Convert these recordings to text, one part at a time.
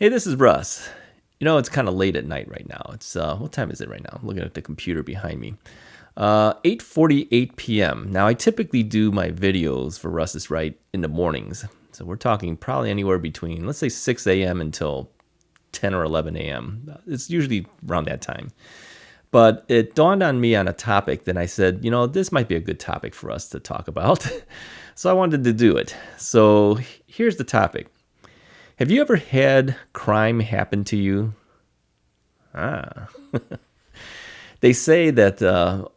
Hey, this is Russ. It's kind of late at night right now. It's what time is it right now? I'm looking at the computer behind me. 8:48 p.m. Now, I typically do my videos for Russ is Right in the mornings. So we're talking probably anywhere between, let's say, 6 a.m. until 10 or 11 a.m. It's usually around that time. But it dawned on me on a topic that I said, this might be a good topic for us to talk about. So I wanted to do it. So here's the topic. Have you ever had crime happen to you? They say that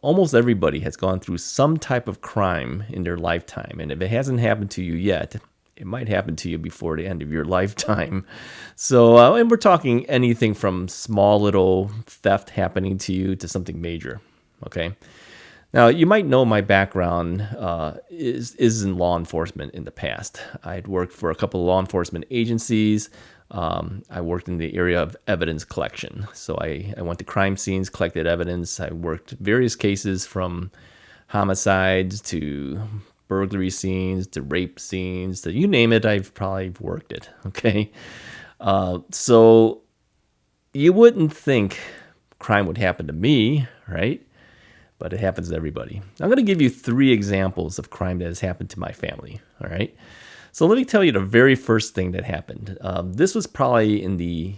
almost everybody has gone through some type of crime in their lifetime. And if it hasn't happened to you yet, it might happen to you before the end of your lifetime. So, and we're talking anything from small little theft happening to you to something major. Okay. Now, you might know my background is in law enforcement in the past. I had worked for a couple of law enforcement agencies. I worked in the area of evidence collection. So I went to crime scenes, collected evidence. I worked various cases from homicides to burglary scenes to rape scenes to you name it, I've probably worked it. Okay. So you wouldn't think crime would happen to me, right? But it happens to everybody. I'm going to give you 3 examples of crime that has happened to my family. All right. So let me tell you the very first thing that happened. This was probably in the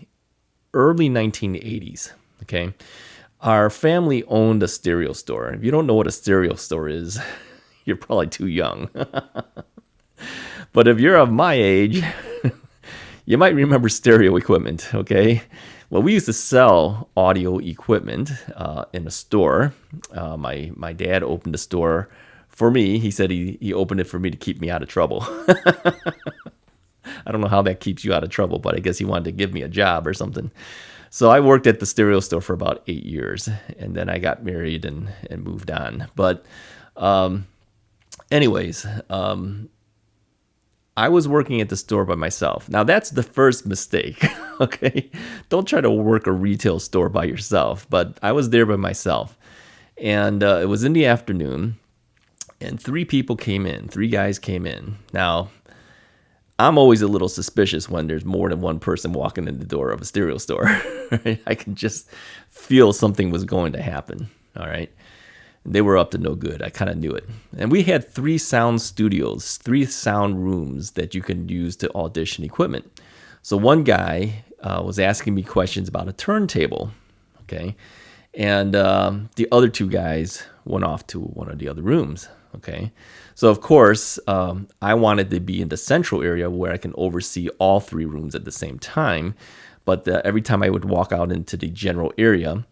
early 1980s. Okay. Our family owned a stereo store. If you don't know what a stereo store is, you're probably too young. But if you're of my age, you might remember stereo equipment. Okay. Well, we used to sell audio equipment in a store. My dad opened the store for me. He said he opened it for me to keep me out of trouble. I don't know how that keeps you out of trouble, but I guess he wanted to give me a job or something. So I worked at the stereo store for about 8 years, and then I got married and moved on. But anyways, I was working at the store by myself. Now, that's the first mistake, okay? Don't try to work a retail store by yourself, but I was there by myself. And it was in the afternoon, and 3 guys came in. Now, I'm always a little suspicious when there's more than one person walking in the door of a stereo store. Right? I can just feel something was going to happen, all right? They were up to no good. I kind of knew it. And we had 3 sound studios, 3 sound rooms that you can use to audition equipment. So one guy was asking me questions about a turntable, okay? And the other 2 guys went off to one of the other rooms, okay? So, of course, I wanted to be in the central area where I can oversee all 3 rooms at the same time. But every time I would walk out into the general area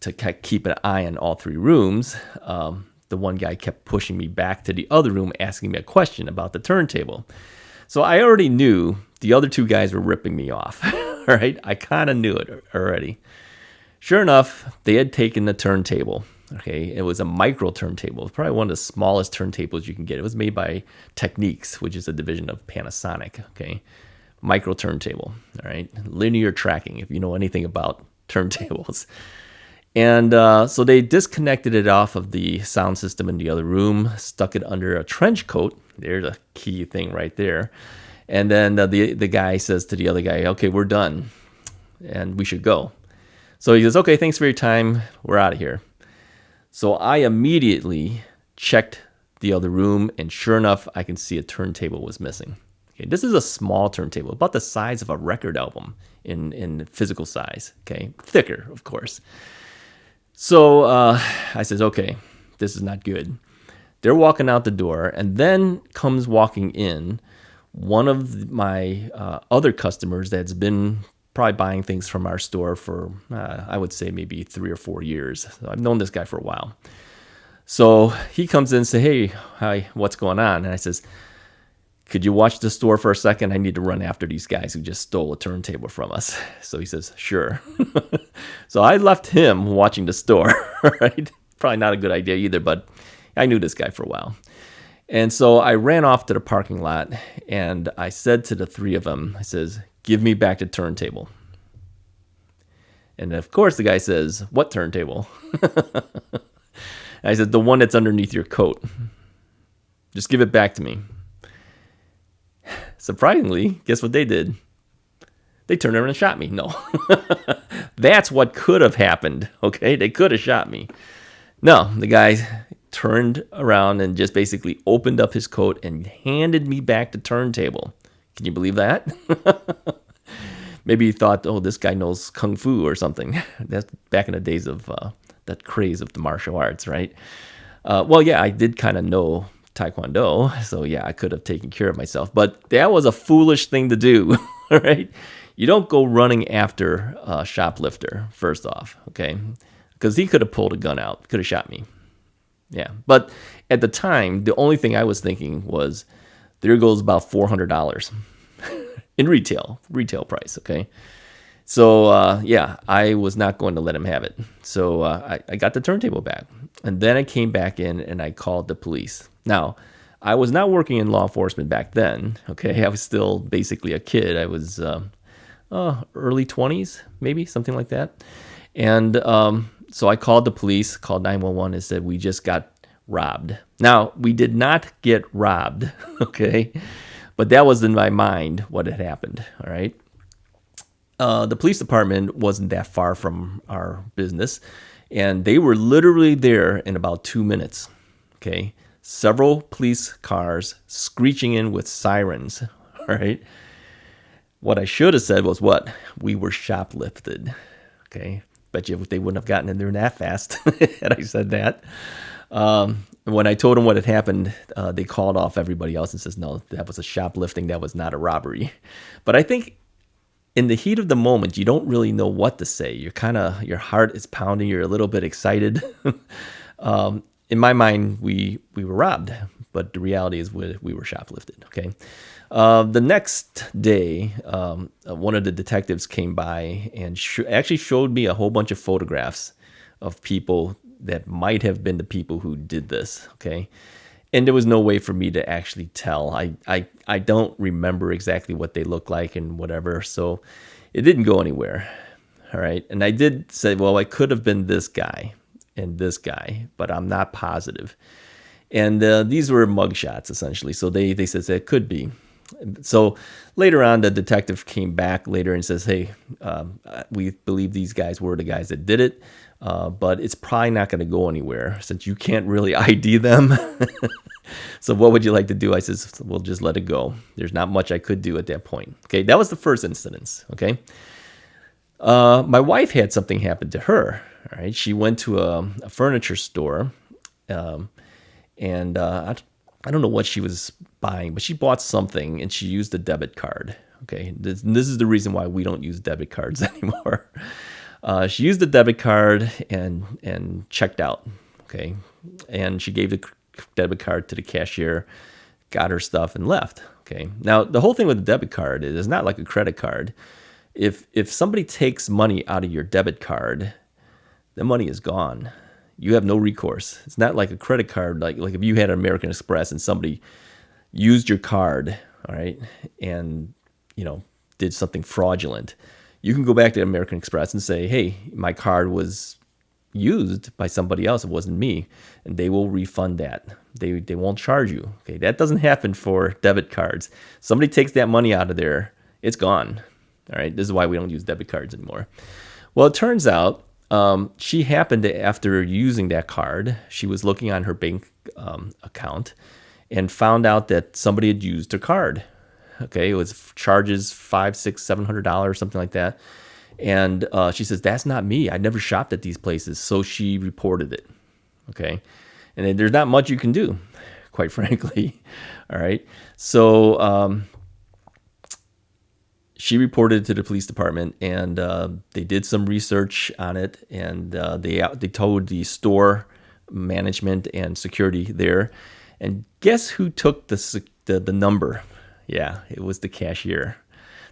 to keep an eye on all 3 rooms, the one guy kept pushing me back to the other room, asking me a question about the turntable. So I already knew the other 2 guys were ripping me off. All right, I kind of knew it already. Sure enough, they had taken the turntable. Okay, it was a micro turntable. It was probably one of the smallest turntables you can get. It was made by Techniques, which is a division of Panasonic. Okay, micro turntable. All right, linear tracking, if you know anything about turntables. And so they disconnected it off of the sound system in the other room, stuck it under a trench coat. There's a key thing right there. And then the guy says to the other guy, okay, we're done and we should go. So he says, okay, thanks for your time. We're out of here. So I immediately checked the other room, and sure enough, I can see a turntable was missing. Okay, this is a small turntable, about the size of a record album in physical size. Okay, thicker, of course. So I says, okay, this is not good. They're walking out the door, and then comes walking in one of my other customers that's been probably buying things from our store for, I would say, maybe 3 or 4 years. So I've known this guy for a while. So he comes in and says, hey, hi, what's going on? And I says, could you watch the store for a second? I need to run after these guys who just stole a turntable from us. So he says, sure. So I left him watching the store, right? Probably not a good idea either, but I knew this guy for a while. And so I ran off to the parking lot, and I said to the 3 of them, I says, give me back the turntable. And of course the guy says, what turntable? I said, the one that's underneath your coat. Just give it back to me. Surprisingly, guess what they did? They turned around and shot me. No. That's what could have happened. Okay. They could have shot me. No, the guy turned around and just basically opened up his coat and handed me back the turntable. Can you believe that? Maybe he thought, oh, this guy knows kung fu or something. That's back in the days of that craze of the martial arts, right? Well, yeah, I did kind of know Taekwondo, so yeah, I could have taken care of myself. But that was a foolish thing to do, all right? You don't go running after a shoplifter, first off, okay? Because he could have pulled a gun out, could have shot me. Yeah, but at the time, the only thing I was thinking was, there goes about $400 in retail price, okay? So, yeah, I was not going to let him have it. So I got the turntable back. And then I came back in and I called the police. Now, I was not working in law enforcement back then, okay? I was still basically a kid. I was early 20s, maybe, something like that. And so I called the police, called 911 and said, we just got robbed. Now, we did not get robbed, okay? But that was in my mind what had happened, all right? The police department wasn't that far from our business, and they were literally there in about 2 minutes, okay? Several police cars screeching in with sirens, all right? What I should have said was what? We were shoplifted, okay? Bet you they wouldn't have gotten in there that fast had I said that. When I told them what had happened, they called off everybody else and says, no, that was a shoplifting. That was not a robbery. But I think in the heat of the moment, you don't really know what to say. Your heart is pounding. You're a little bit excited. In my mind, we were robbed, but the reality is we were shoplifted. Okay. The next day, one of the detectives came by and actually showed me a whole bunch of photographs of people that might have been the people who did this. Okay. And there was no way for me to actually tell. I don't remember exactly what they looked like and whatever. So it didn't go anywhere. All right. And I did say, well, I could have been this guy and this guy, but I'm not positive. And these were mugshots, essentially. So they said it could be. So later on, the detective came back later and says, hey, we believe these guys were the guys that did it, but it's probably not going to go anywhere since you can't really ID them. So what would you like to do? I says, we'll just let it go. There's not much I could do at that point. Okay, that was the first incident. Okay. My wife had something happen to her. All right. She went to a furniture store, and I don't know what she was buying, but she bought something and she used a debit card. Okay, this is the reason why we don't use debit cards anymore. She used the debit card and checked out. Okay, and she gave the debit card to the cashier, got her stuff, and left. Okay, now the whole thing with the debit card is it's not like a credit card. If somebody takes money out of your debit card, the money is gone. You have no recourse. It's not like a credit card, like if you had an American Express and somebody used your card, all right, and did something fraudulent. You can go back to American Express and say, hey, my card was used by somebody else. It wasn't me, and they will refund that. They won't charge you. Okay, that doesn't happen for debit cards. Somebody takes that money out of there, it's gone. All right, this is why we don't use debit cards anymore. Well, it turns out she happened to, after using that card, she was looking on her bank account and found out that somebody had used her card. Okay, it was charges $500, $600, $700, something like that. And she says, that's not me. I never shopped at these places. So she reported it. Okay, and then there's not much you can do, quite frankly. All right, so she reported it to the police department, and they did some research on it, and they told the store management and security there. And guess who took the number? Yeah, it was the cashier.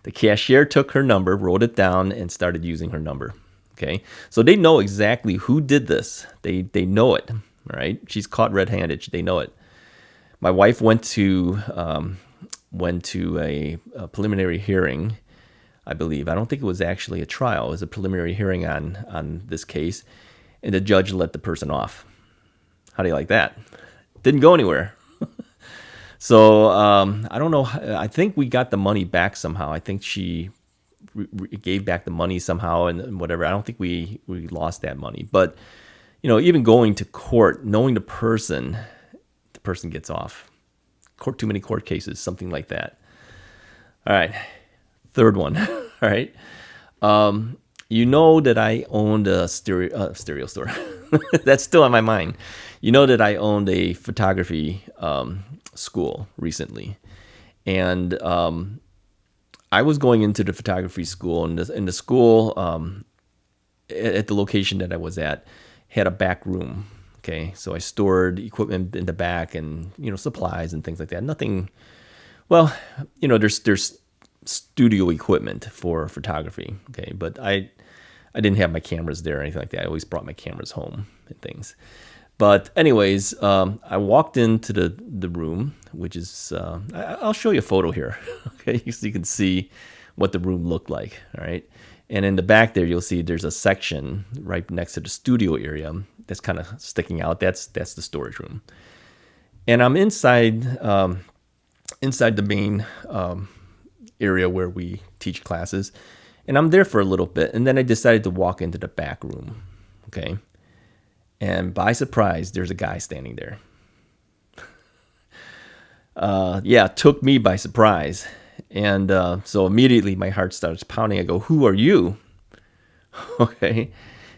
The cashier took her number, wrote it down, and started using her number. Okay, so they know exactly who did this. They know it. All right, she's caught red-handed. They know it. My wife went to a preliminary hearing, I believe. I don't think it was actually a trial. It was a preliminary hearing on this case, and the judge let the person off. How do you like that? Didn't go anywhere. So I don't know. I think we got the money back somehow. I think she gave back the money somehow and whatever. I don't think we lost that money. But, even going to court, knowing the person gets off. Too many court cases, something like that. All right. Third one. All right. You know that I owned a stereo store. That's still on my mind. You know that I owned a photography school recently. And I was going into the photography school, and the school at the location that I was at had a back room. Okay, so I stored equipment in the back and, supplies and things like that. Nothing, well, there's studio equipment for photography. Okay, but I didn't have my cameras there or anything like that. I always brought my cameras home and things. But anyways, I walked into the room, which is, I'll show you a photo here, okay, so you can see what the room looked like, all right? And in the back there, you'll see there's a section right next to the studio area that's kind of sticking out. That's the storage room. And I'm inside the main area where we teach classes, and I'm there for a little bit, and then I decided to walk into the back room, okay? And by surprise, there's a guy standing there. Took me by surprise. And so immediately my heart starts pounding. I go, "Who are you?" Okay.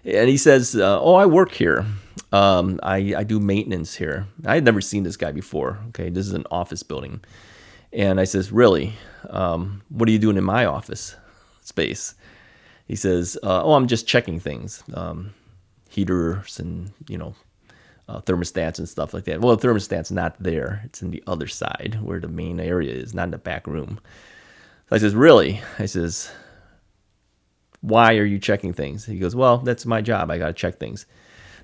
And he says, "Oh, I work here. I do maintenance here." I had never seen this guy before. Okay. This is an office building. And I says, "Really? What are you doing in my office space?" He says, "Oh, I'm just checking things. Heaters and, thermostats and stuff like that." Well, the thermostat's not there. It's in the other side where the main area is, not in the back room. So I says, "Really?" I says, "Why are you checking things?" He goes, "Well, that's my job. I got to check things."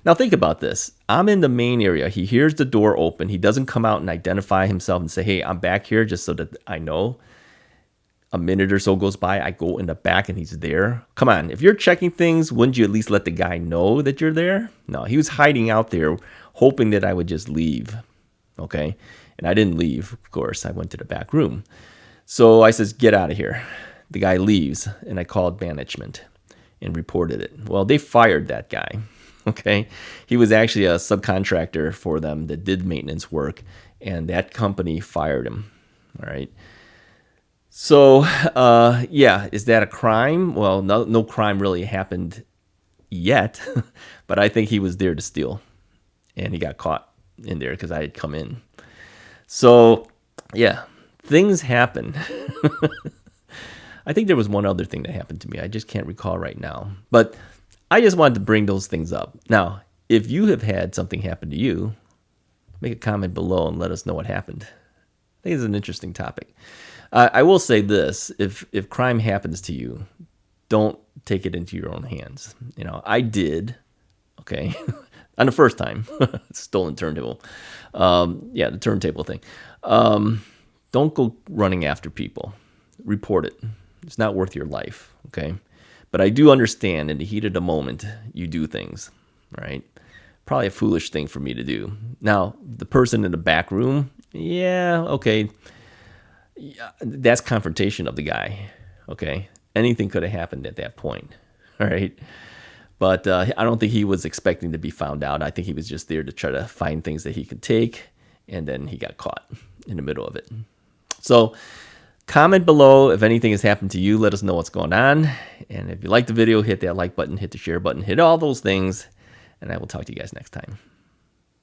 Now think about this. I'm in the main area. He hears the door open. He doesn't come out and identify himself and say, "Hey, I'm back here," just so that I know. A minute or so goes by, I go in the back and he's there. Come on, if you're checking things, wouldn't you at least let the guy know that you're there? No, he was hiding out there, hoping that I would just leave. Okay, and I didn't leave, of course. I went to the back room. So I says, "Get out of here." The guy leaves, and I called management and reported it. Well, they fired that guy. Okay, he was actually a subcontractor for them that did maintenance work, and that company fired him. All right. So, is that a crime? Well, no crime really happened yet, but I think he was there to steal, and he got caught in there because I had come in. So, yeah, things happen. I think there was one other thing that happened to me. I just can't recall right now, but I just wanted to bring those things up. Now, if you have had something happen to you, make a comment below and let us know what happened. I think it's an interesting topic. I will say this, if crime happens to you, don't take it into your own hands. I did, okay, on the first time, stolen turntable. The turntable thing. Don't go running after people. Report it. It's not worth your life, okay? But I do understand in the heat of the moment, you do things, right? Probably a foolish thing for me to do. Now, the person in the back room, okay. Yeah, that's confrontation of the guy, okay? Anything could have happened at that point, all right? But I don't think he was expecting to be found out. I think he was just there to try to find things that he could take, and then he got caught in the middle of it. So comment below if anything has happened to you. Let us know what's going on. And if you like the video, hit that like button, hit the share button, hit all those things, and I will talk to you guys next time.